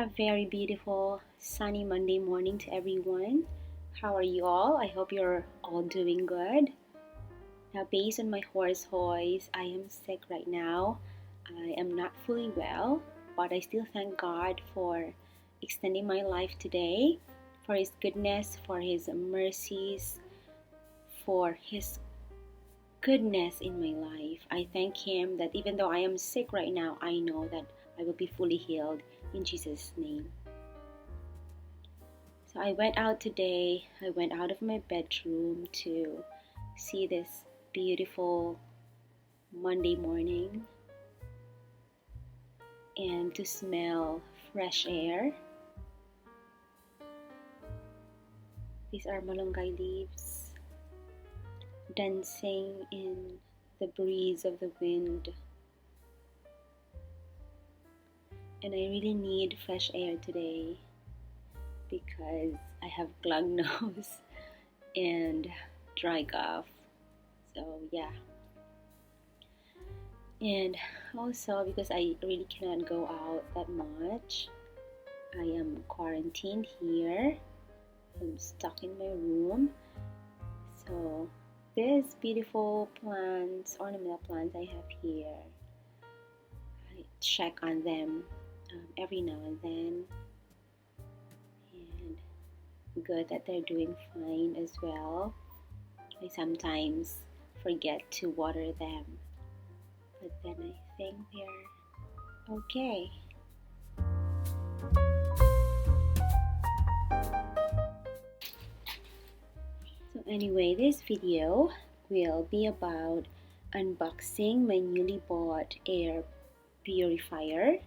A very beautiful sunny Monday morning to everyone. How are you all? I hope you're all doing good. Now, based on my hoarse voice, I am sick right now. I am not fully well, but I still thank God for extending my life today, for His goodness, for His mercies, for His goodness in my life. I thank Him that even though I am sick right now, I know that I will be fully healed in Jesus' name. So I went out today. I went out of my bedroom to see this beautiful Monday morning and to smell fresh air. These are malunggay leaves dancing in the breeze of the wind. And I really need fresh air today because I have clogged nose and dry cough. So yeah. And also because I really cannot go out that much, I am quarantined here. I'm stuck in my room. So these beautiful plants, ornamental plants I have here, I check on them every now and then. And good that they're doing fine as well. I sometimes forget to water them, but then I think they're okay. So anyway, this video will be about unboxing my newly bought air purifier.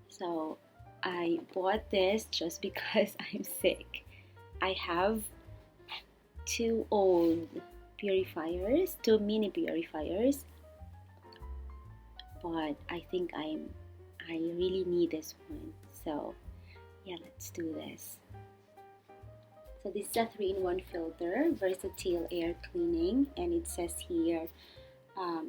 So I bought this just because I'm sick. I have two old purifiers, two mini purifiers, but I think I really need this one. So yeah, let's do this. So this is a 3-in-1 filter, versatile air cleaning, and it says here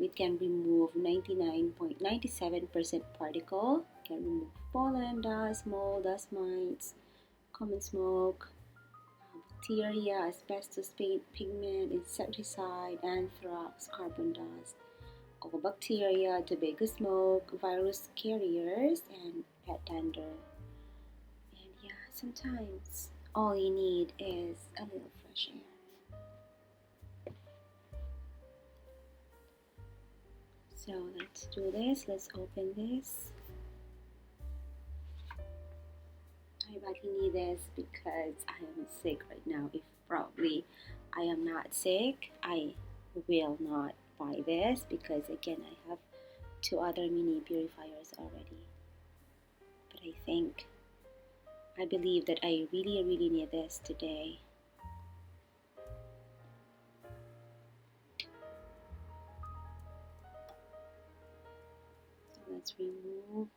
it can remove 99.97% particle, can remove pollen, dust, mold, dust mites, common smoke, bacteria, asbestos, paint, pigment, insecticide, anthrax, carbon dust, all bacteria, tobacco smoke, virus carriers, and pet dander. And yeah, sometimes all you need is a little fresh air. So let's do this. Let's open this. I badly need this because I am sick right now. If probably I am not sick, I will not buy this because again I have two other mini purifiers already. But I believe that I really need this today. So let's remove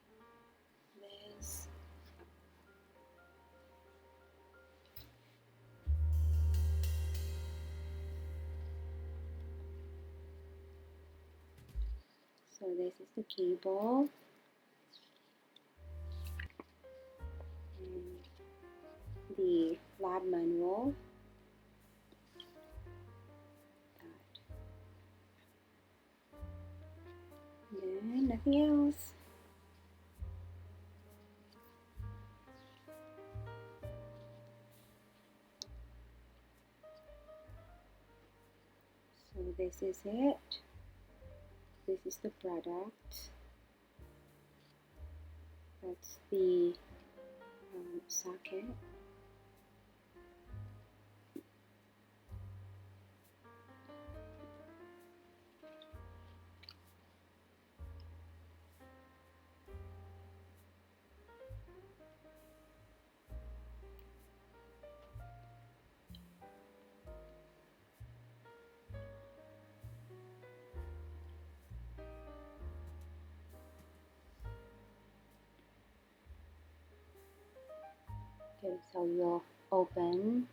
this. So this is the cable and the lab manual. And nothing else. So this is it. This is the product. That's the socket. Okay, so you'll open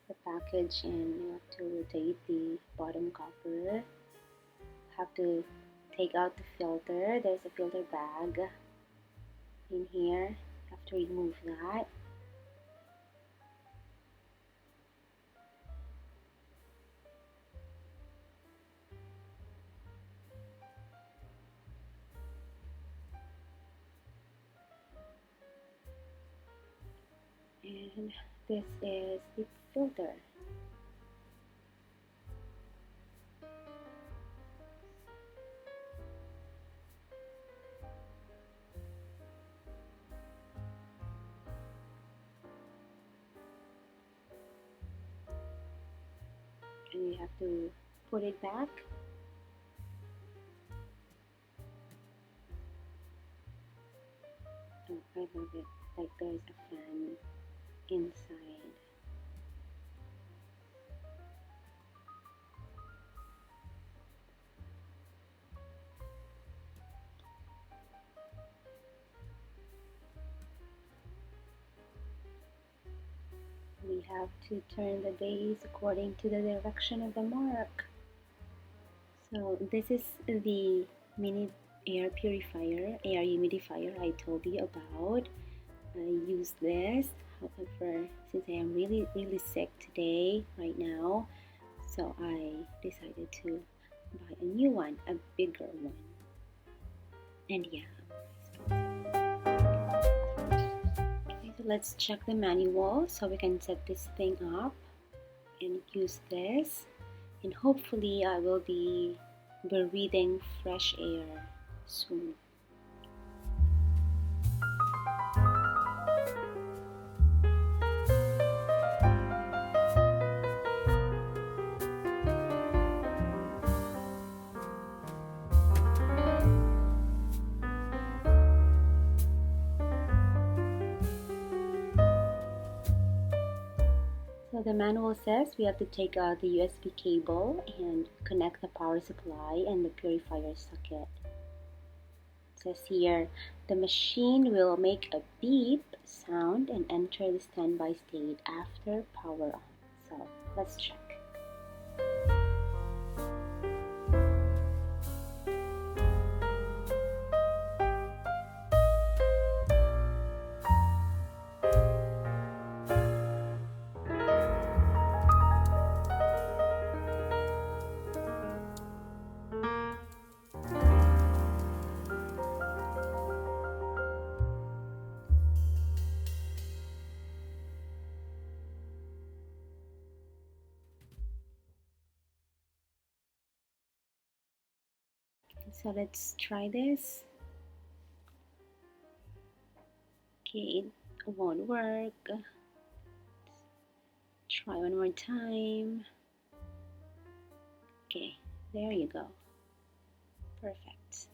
the package and you have to rotate the bottom cover. Have to take out the filter. There's a filter bag. in here. Have to remove that. And this is the filter. And you have to put it back. Oh, I love it. Like there's a fan inside. We have to turn the base according to the direction of the mark. So this is the mini air purifier, air humidifier I told you about. I use this, however, since I am really sick today, right now, so I decided to buy a new one, a bigger one. And yeah. Okay, so let's check the manual so we can set this thing up and use this. And hopefully I will be breathing fresh air soon. So the manual says we have to take out the USB cable and connect the power supply and the purifier socket. It says here, the machine will make a beep sound and enter the standby state after power on. So let's check. So let's try this. Okay, it won't work. Try one more time. Okay, there you go. Perfect.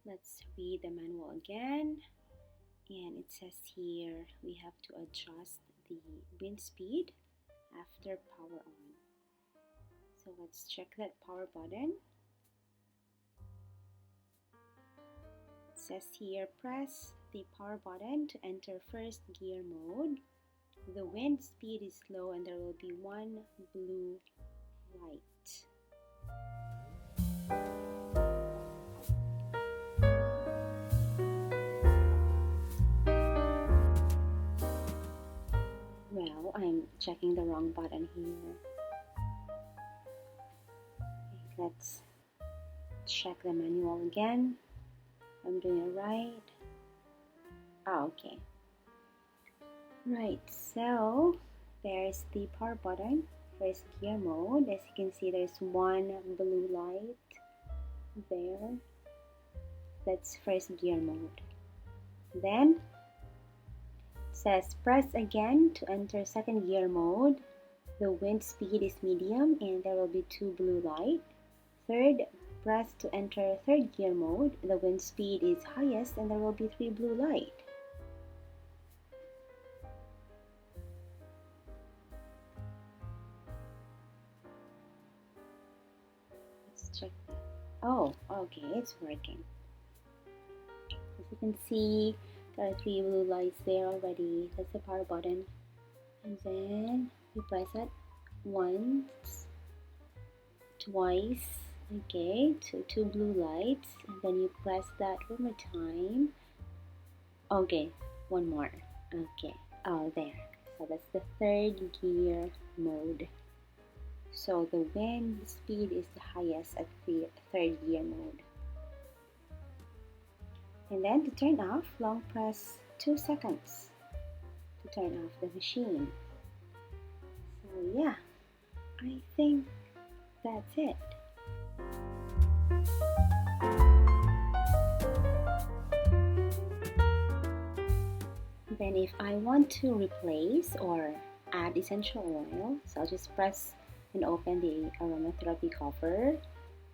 Let's read the manual again. And it says here we have to adjust the wind speed after power on. So let's check that power button. It says here, press the power button to enter first gear mode. The wind speed is low and there will be one blue light. Well, I'm checking the wrong button here. Okay, let's check the manual again. I'm doing it right. Oh, okay. Right, so there's the power button, first gear mode. As you can see, there's one blue light there. That's first gear mode. Then it says press again to enter second gear mode. The wind speed is medium and there will be two blue light. Third, press to enter third gear mode. The wind speed is highest and there will be three blue light. Let's check that. Oh, okay, it's working. As you can see, there are three blue lights there already. That's the power button. And then you press it once. twice. Okay, two blue lights, and then you press that one more time. Okay, one more. Okay, oh there. So that's the third gear mode. So the wind speed is the highest at the third gear mode. And then to turn off, long press 2 seconds to turn off the machine. So yeah, I think that's it. Then if I want to replace or add essential oil, so I'll just press and open the aromatherapy cover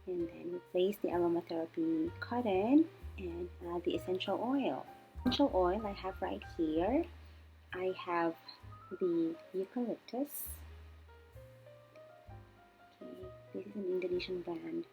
and then replace the aromatherapy cotton and add the essential oil. Essential oil I have right here. I have the eucalyptus. Okay, this is an Indonesian brand.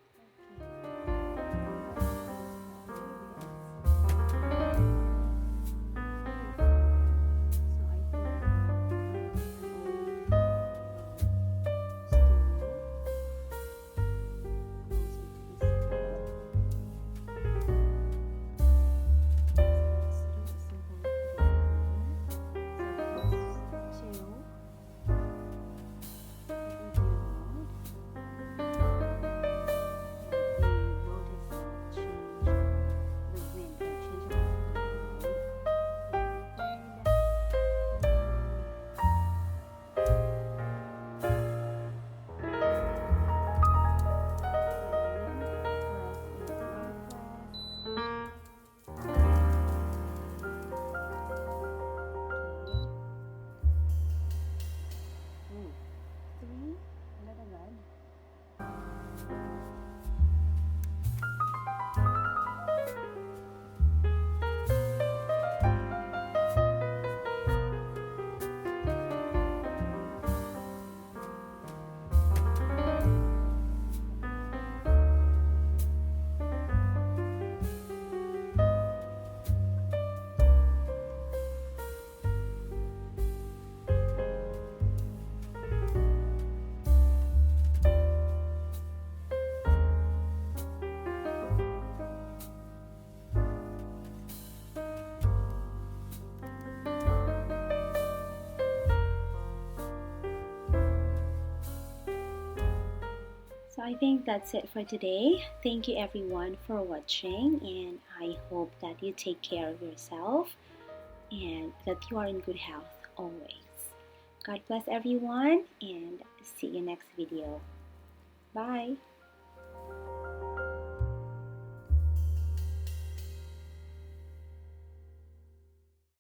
So I think that's it for today. Thank you everyone for watching, and I hope that you take care of yourself and that you are in good health always. God bless everyone, and see you next video. Bye.